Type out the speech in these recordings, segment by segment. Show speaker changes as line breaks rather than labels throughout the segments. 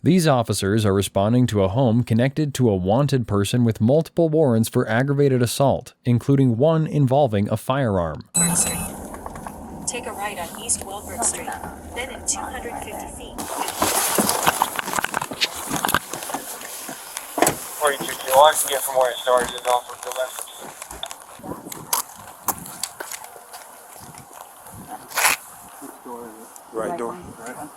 These officers are responding to a home connected to a wanted person with multiple warrants for aggravated assault, including one involving a firearm.
Take a right on East Wellbrook Street, then in 250 feet.
42 all I can get from where it started is off of the left. Right door. Right.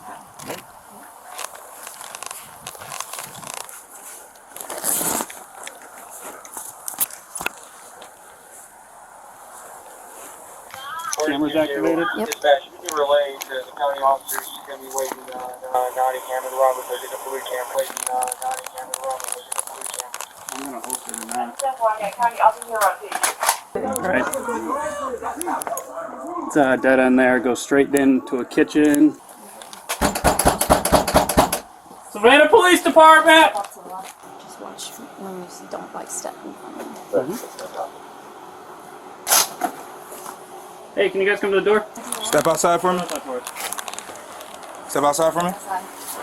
Cameras activated?
Yep. Dispatch, you can relay to the county officers going to be waiting Nottingham and Robert Hood in the blue cam, waiting Nottingham and Robert Hood in the blue cam.
I'm going to host it in that.
Right.
It's a dead end there. Go straight into a kitchen. Savannah Police Department!
Just watch moves, don't like step in front of them.
Hey, can you guys come to the door?
Step outside for me. Step outside for me.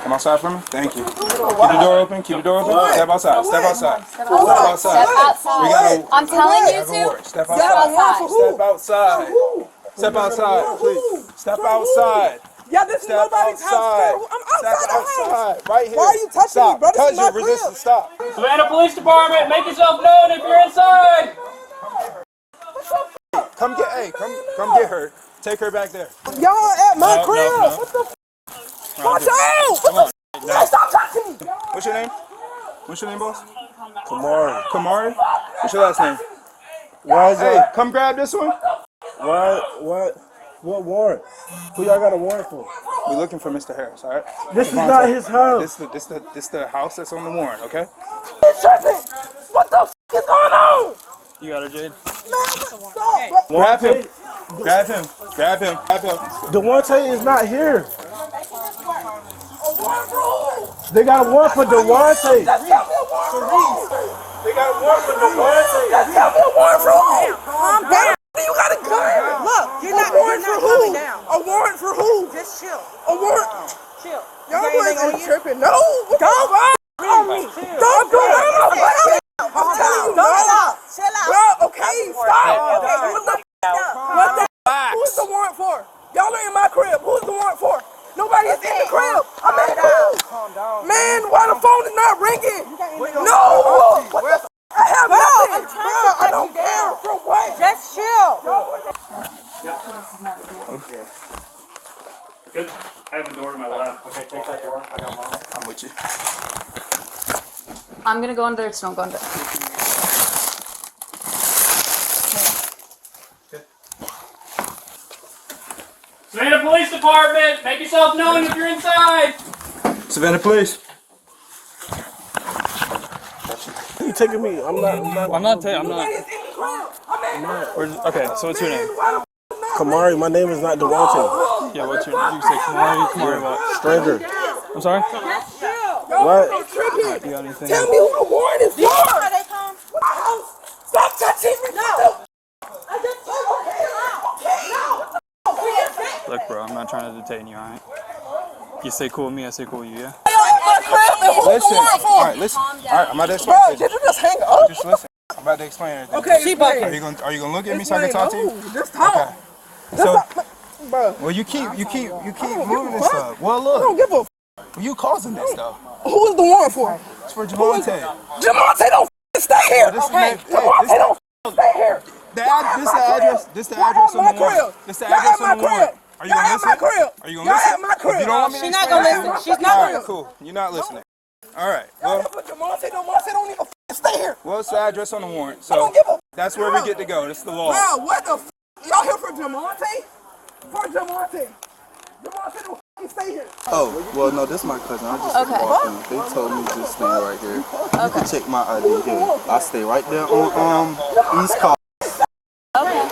Come outside for me. Thank you. Keep the door open. Keep the door open. Step outside. Step outside. Step outside.
Step outside.
We gotta,
I'm telling you to.
Step outside. Step outside. Step outside, please. Step outside.
Yeah, this is nobody's house. I'm outside the house.
Right here.
Why are you touching me, bro? This is my crib.
Stop.
Savannah Police Department, make yourself known if you're inside!
Come get her. Take her back there.
Y'all at my crib. What the f? Watch out!
Come on.
Stop touching me.
What's your name? What's your name, boss?
Kamari.
Kamari? What's your last name?
Why is
Hey, come grab this one.
What warrant? Who y'all got a warrant for?
We're looking for Mr. Harris, all right?
This is not his house.
This the house that's on the warrant, okay?
What the f is going on?
You got her, Jade?
Stop.
Grab him. Grab him. Grab him. Grab him.
Devontae is not here. They got a warrant for Devontae.
They got a warrant for Devontae.
Tell me a warrant for who? Calm down. You got a gun. Look, you're not coming down. A warrant for who? Just chill. A warrant. Chill. Y'all boys ain't tripping. No. Don't on me. Don't do it. I'm telling you, no. Chill out. Bro, okay, stop. Okay, what the who's the warrant for? Y'all are in my crib. Who's the warrant for? Nobody is in the crib. I'm in the crib. Man, why the phone is not ringing? No. What the f? I have nothing. Bro, I don't care. Bro, what? Just chill.
Okay.
Good. I have a door to my left. Okay, take that door. I got one.
I'm with you.
I'm gonna go under there, so don't go under.
Savannah Police Department, make yourself known if you're inside!
Savannah, please.
You taking me? I'm not.
Okay, so what's your name?
Kamari. My name is not Devontae.
Yeah, what's your name? You say Kamari? Kamari what?
Stranger.
I'm sorry?
What?
You got anything?
Tell me who the warrant is for. Stop touching me. No. I just told you.
Look, bro, I'm not trying to detain you, alright? You stay cool with me, I stay cool with you, yeah?
Listen. All right, listen. All right, I'm about to explain.
Bro, did you just hang up?
Just listen. I'm about to explain everything.
Okay,
Are you gonna look at me so I can talk to you?
Just talk.
Okay. So,
Bro,
well, you keep moving this stuff. Well,
I don't
look,
give a f.
you causing this stuff.
Who is the warrant for?
It's for Javante.
Javante don't f stay here. Javante don't f stay here.
This the address on the warrant. This the address on the warrant. Are you gonna listen? Are you gonna listen?
Y'all at my crib.
If you don't want me to
She's not gonna listen. She's not
All
gonna
right, cool. You're not listening. All right.
Y'all
Well,
here for Javante don't even f stay here.
well, it's the address on the warrant.
I
So
don't give a f.
that's where we get to go. This is the law.
Bro, what the f? Y'all here for Javante? For Javante. Javante don't f stay here.
Oh, well, no, this is my cousin. I just walked in. They told me to stand right here. You can check my ID here. I stay right there on East Coast.
Okay.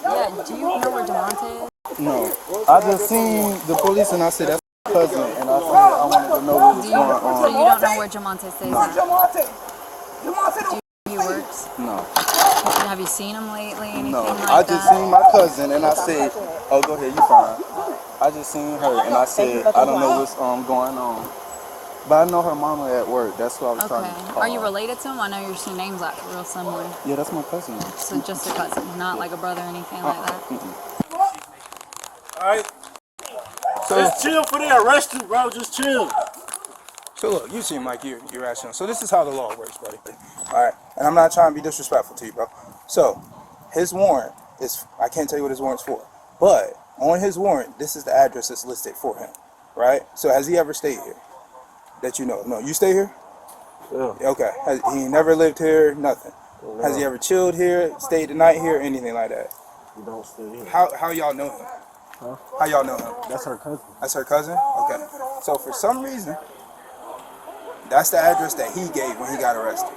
Yeah, do you know where Devontae is?
No, I just seen the police and I said that's my cousin, and I said I wanted to know what was going
So
on.
you don't know where Javante stays at?
Javante don't.
He works?
No,
Have you seen him lately? Anything
no,
like
I just
that?
seen my cousin and I said, oh, go ahead, you fine. I just seen her and I said, I don't know what's going on. But I know her mama at work. That's what I was trying to call.
Are you related to him? I know your two names are real similar.
Yeah, that's my cousin.
So just a cousin, not like a brother or anything like that?
Alright. So
Just chill for the arrested, bro. Just chill.
So look, you seem like you're rational. So this is how the law works, buddy. Alright. And I'm not trying to be disrespectful to you, bro. So his warrant is, I can't tell you what his warrant's for. But on his warrant, this is the address that's listed for him. Right? So has he ever stayed here? That you know. No, you stay here?
Yeah.
Okay. He never lived here, nothing.
No.
Has he ever chilled here, stayed the night here, anything like that?
You don't stay here.
How y'all know him?
Huh?
How y'all know him?
That's her cousin.
That's her cousin? Okay. So for some reason, that's the address that he gave when he got arrested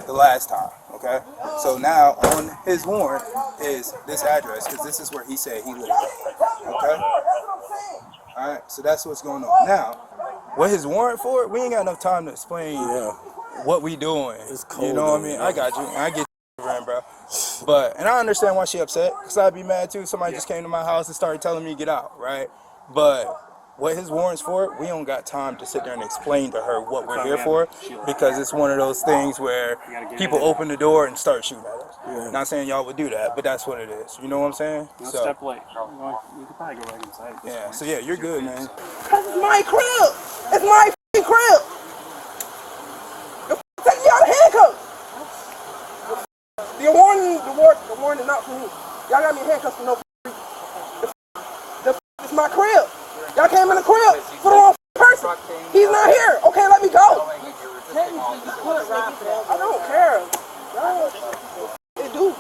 the last time, okay? So now on his warrant is this address because this is where he said he lived, okay? All right, so that's what's going on. Now, what his warrant for, we ain't got enough time to explain what we doing.
It's cold.
You know what I mean? I got you. I get you, bro. But, and I understand why she upset, because I'd be mad too. Somebody just came to my house and started telling me to get out, right? But what his warrant's for, we don't got time to sit there and explain to her what we're here for, because it's one of those things where people open the door and start shooting at us.
Yeah.
Not saying y'all would do that, but that's what it is. You know what I'm saying?
One
So,
step late. You could probably go back inside.
yeah. So yeah, you're good, man.
Cause it's my crib. It's my f***ing crib. Take me out of handcuffs. The warrant is not for me. Y'all got me in handcuffs for no reason. It's my crib. Y'all came in the crib for the wrong person. He's not here. Okay, let me go. I don't care. They do.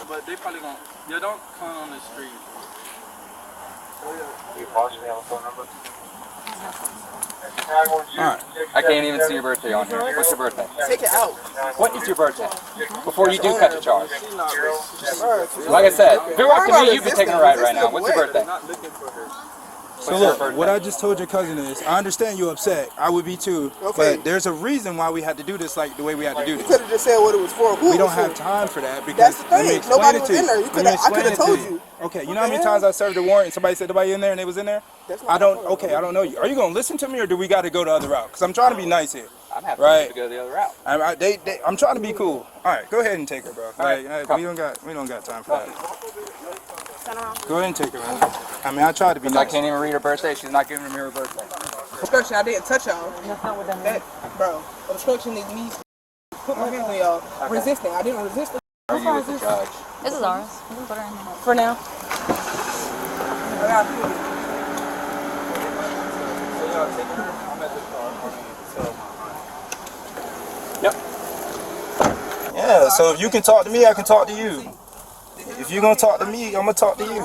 But they probably gonna, yeah, don't come on the street.
You possibly have a phone number?
Alright.
I can't even see your birthday on here. What's your birthday?
Take it out.
What is your birthday? Before you do cut the charge. Like I said, if it were up to me, you'd be taking a ride right now. What's your birthday?
So look, what I just told your cousin is, I understand you're upset. I would be too.
Okay.
But there's a reason why we had to do this like the way we had to do
You
this.
could have just said what it was for. Who
We
it
don't
was
have
for.
time for that because
That's the
let me
thing.
explain
Nobody
it
was
to you.
in there.
Let me
I could
explain
have
it to
told
you.
you.
Okay, you know how many times I served a warrant and somebody said nobody in there and they was in there?
That's not
I don't.
my fault.
Okay, I don't know you. Are you gonna listen to me or do we got to go the other route? Because I'm trying to be nice here.
I'm happy
Right.
to go the other route.
I'm trying to be cool. All right, go ahead and take her, bro.
right,
Like, we don't got time for that. Go ahead and take her, man. I mean, I tried to be
I
nice.
can't even read her birthday. She's not giving me her birthday.
Obstruction, I didn't touch y'all. That's not what that means. Bro, obstruction is me put my hands on y'all. Resisting. I didn't resist.
Argue with the judge.
This is ours. We can put her in here.
For now. I got
Yeah, so if you can talk to me, I can talk to you. If you're gonna talk to me, I'm gonna talk to you.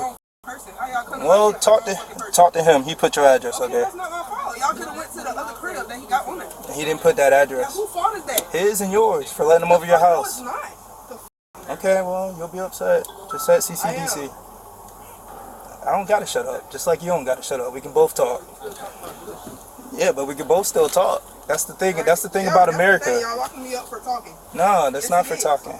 Well, talk to him. He put your address up there.
That's not my fault. Y'all could have went to the other crib that he got on it.
He didn't put that address.
Whose fault is that?
His and yours for letting him over your
No, it's
house.
not.
Okay, well, you'll be upset. Just at CCDC. I don't gotta shut up. Just like you don't gotta shut up. We can both talk. Yeah, but we can both still talk. That's the thing. That's the thing about America.
Y'all locking me up for talking.
No, that's not for talking.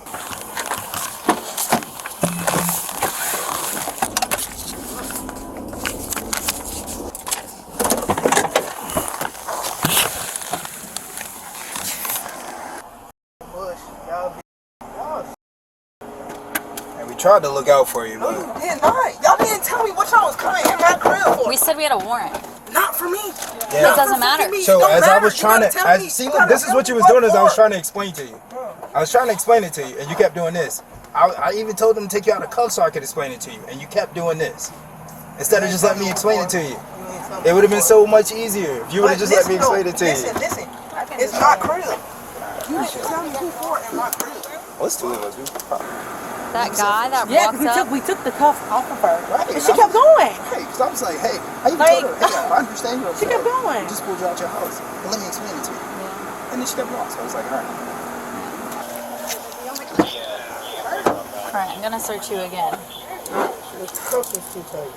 And we tried to look out for you,
No,
but
you did not. Y'all didn't tell me what y'all was coming in my crib for.
We said we had a warrant.
Not for me.
yeah.
It doesn't matter.
So as I was trying to, see, look, this is what you was doing. Is I was trying to explain to you. I was trying to explain it to you, and you kept doing this. I even told them to take you out of cuffs so I could explain it to you, and you kept doing this instead of just letting me explain it to you. It would have been so much easier if you would have just let me explain it to you.
Listen. It's my crib. You didn't tell me who for it in my crib.
What's two of us?
That guy that
Yeah,
walked up.
we took the cuff off of her.
Right.
And she kept going.
Hey, because I was like, hey, I even
Like-
told her, hey, I understand you're
She
upset.
kept going.
I just pulled you out your house. But let me explain it to you. And then she kept going. So I was like, all right.
Alright, I'm gonna search you again.
The cuff is too tight.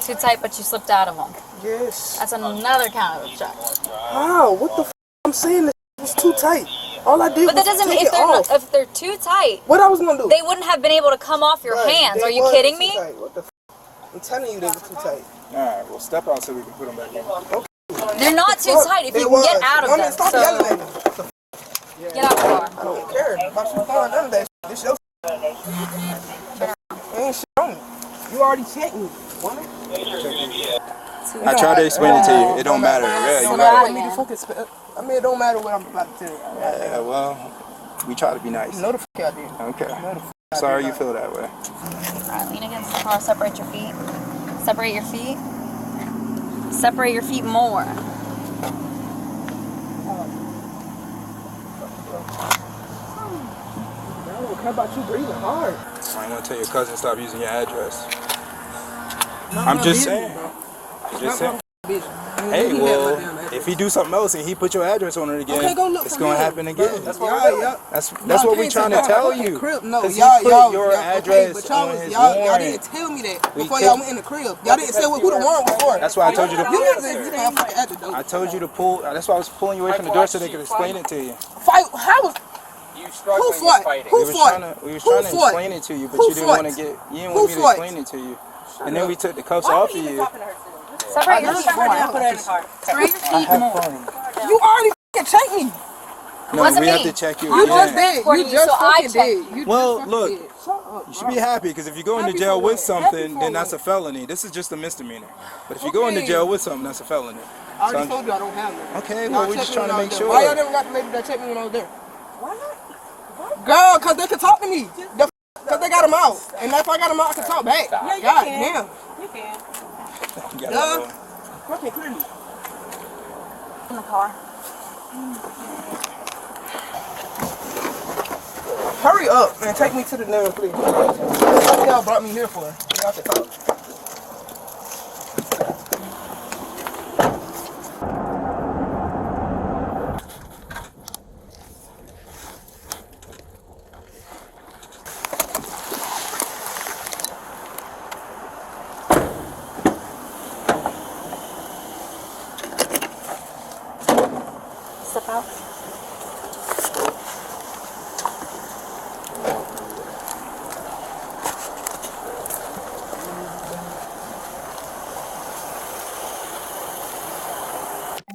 Too tight, but you slipped out of them.
Yes.
That's another count of obstruction.
How? What the f? I'm saying this was too tight. All I did
But that
was
doesn't
take
mean
it off.
if they're too tight,
What I was gonna do?
they wouldn't have been able to come off your hands. Are you kidding me?
What the I'm telling you they were too tight.
Alright, well step out so we can put them back in.
They're not too tight if you can get out of them.
Stop yelling at me.
Get out the car.
I don't care about you throwing none of that shit. This your shit. Ain't shit on me. You already checked me.
I tried to explain it to you. It don't matter. Yeah, you right.
I mean, it don't matter what I'm about to tell you.
Yeah, well, we try to be nice.
You know the fuck I did.
Okay. Sorry you feel that way.
Alright, lean against the car, separate your feet. Separate your feet. Separate your feet more.
I don't care about you breathing hard.
I want to tell your cousin stop using your address. I'm just saying. I'm just saying. Hey, well, if he do something else and he put your address on it again, it's gonna happen again. That's what we trying to tell you.
No,
y'all your address on his warrant.
Y'all didn't tell me that before y'all went in the crib. Y'all didn't say who the warrant was for.
That's why I told you to.
I
told you to pull. That's why I was pulling you away from the door so they could explain it to you.
Fight? How was? Who fought? Who fought?
We was trying to explain it to you, but you didn't want to get. You didn't want me to explain it to you. And then we took the cuffs off of you.
Separate your feet more. Separate your feet more.
You already fucking checked me.
No, we have to check you
You just
again.
did. You just fucking did.
Well, look, you should be happy because if you go into jail with something, then that's a felony. This is just a misdemeanor. But if you go into jail with something, that's a felony.
I already told you I don't have it.
Okay, well, we're just trying to make sure.
Why y'all never got the lady that checked me when I was there? Why not? Girl, because they could talk to me. Because they got them out. And if I got them out, I can talk back. God damn.
You can.
Duh. Okay, clear me.
In the car.
Hurry up and take me to the nail, please. What y'all brought me here for? Y'all can talk.
Step out.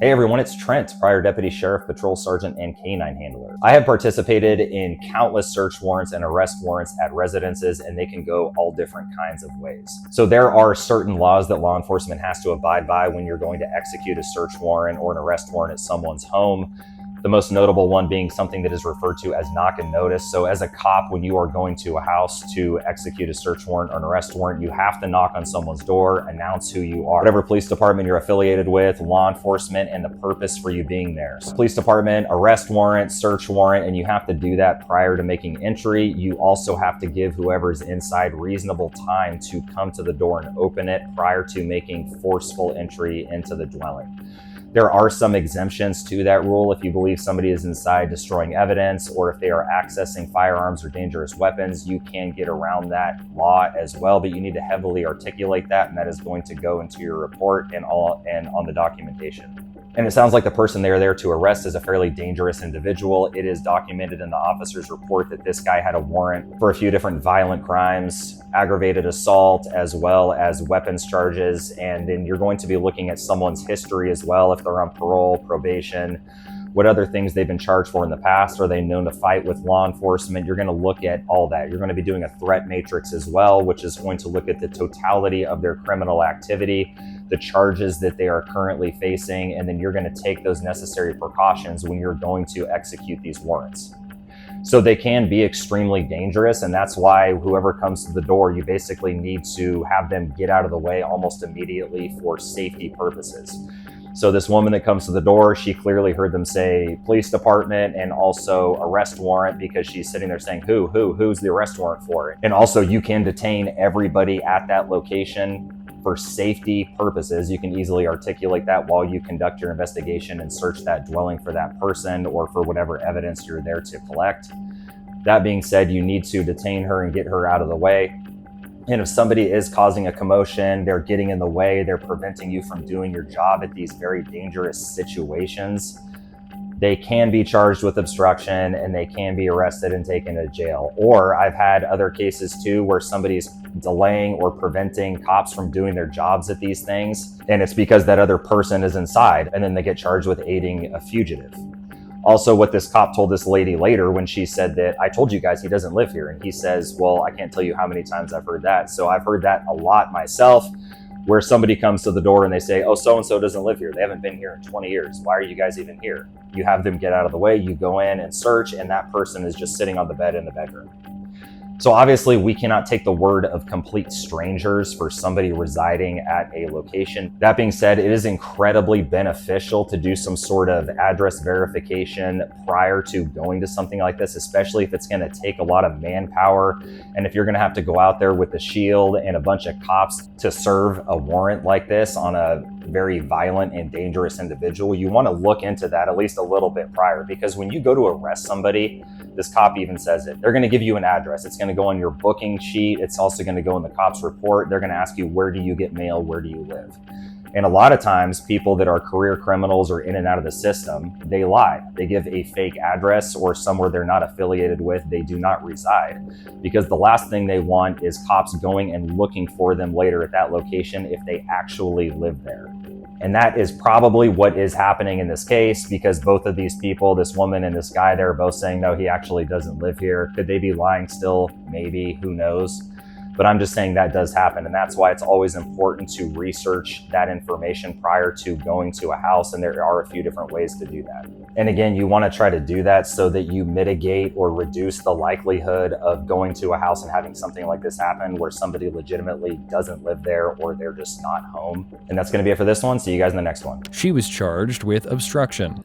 Hey everyone, it's Trent, Prior Deputy Sheriff, Patrol Sergeant, and Canine Handler. I have participated in countless search warrants and arrest warrants at residences, and they can go all different kinds of ways. So there are certain laws that law enforcement has to abide by when you're going to execute a search warrant or an arrest warrant at someone's home. The most notable one being something that is referred to as knock and notice. So as a cop, when you are going to a house to execute a search warrant or an arrest warrant, you have to knock on someone's door, announce who you are, whatever police department you're affiliated with, law enforcement, and the purpose for you being there. So police department, arrest warrant, search warrant, and you have to do that prior to making entry. You also have to give whoever's inside reasonable time to come to the door and open it prior to making forceful entry into the dwelling. There are some exemptions to that rule if you believe somebody is inside destroying evidence, or if they are accessing firearms or dangerous weapons, you can get around that law as well, but you need to heavily articulate that, and that is going to go into your report and on the documentation. And it sounds like the person they're there to arrest is a fairly dangerous individual. It is documented in the officer's report that this guy had a warrant for a few different violent crimes, aggravated assault, as well as weapons charges. And then you're going to be looking at someone's history as well, if they're on parole, probation, what other things they've been charged for in the past. Are they known to fight with law enforcement? You're going to look at all that. You're going to be doing a threat matrix as well, which is going to look at the totality of their criminal activity, the charges that they are currently facing, and then you're going to take those necessary precautions when you're going to execute these warrants. So they can be extremely dangerous, and that's why whoever comes to the door, you basically need to have them get out of the way almost immediately for safety purposes. So this woman that comes to the door, she clearly heard them say police department and also arrest warrant, because she's sitting there saying, who's the arrest warrant for? And also you can detain everybody at that location for safety purposes. You can easily articulate that while you conduct your investigation and search that dwelling for that person or for whatever evidence you're there to collect. That being said, you need to detain her and get her out of the way. And if somebody is causing a commotion, they're getting in the way, they're preventing you from doing your job at these very dangerous situations, they can be charged with obstruction and they can be arrested and taken to jail. Or I've had other cases too where somebody's delaying or preventing cops from doing their jobs at these things, and it's because that other person is inside, and then they get charged with aiding a fugitive. Also, what this cop told this lady later when she said that, I told you guys he doesn't live here. And he says, well, I can't tell you how many times I've heard that. So I've heard that a lot myself, where somebody comes to the door and they say, oh, so-and-so doesn't live here. They haven't been here in 20 years. Why are you guys even here? You have them get out of the way, you go in and search, and that person is just sitting on the bed in the bedroom. So obviously we cannot take the word of complete strangers for somebody residing at a location. That being said, it is incredibly beneficial to do some sort of address verification prior to going to something like this, especially if it's going to take a lot of manpower. And if you're going to have to go out there with a shield and a bunch of cops to serve a warrant like this on a very violent and dangerous individual, you want to look into that at least a little bit prior, because when you go to arrest somebody, this cop even says it, they're going to give you an address. It's going to go on your booking sheet. It's also going to go in the cop's report. They're going to ask you, where do you get mail? Where do you live? And a lot of times people that are career criminals or in and out of the system, they lie. They give a fake address or somewhere they're not affiliated with, they do not reside, because the last thing they want is cops going and looking for them later at that location if they actually live there. And that is probably what is happening in this case, because both of these people, this woman and this guy, they're both saying, no, he actually doesn't live here. Could they be lying still? Maybe, who knows? But I'm just saying that does happen. And that's why it's always important to research that information prior to going to a house. And there are a few different ways to do that. And again, you want to try to do that so that you mitigate or reduce the likelihood of going to a house and having something like this happen where somebody legitimately doesn't live there or they're just not home. And that's going to be it for this one. See you guys in the next one.
She was charged with obstruction.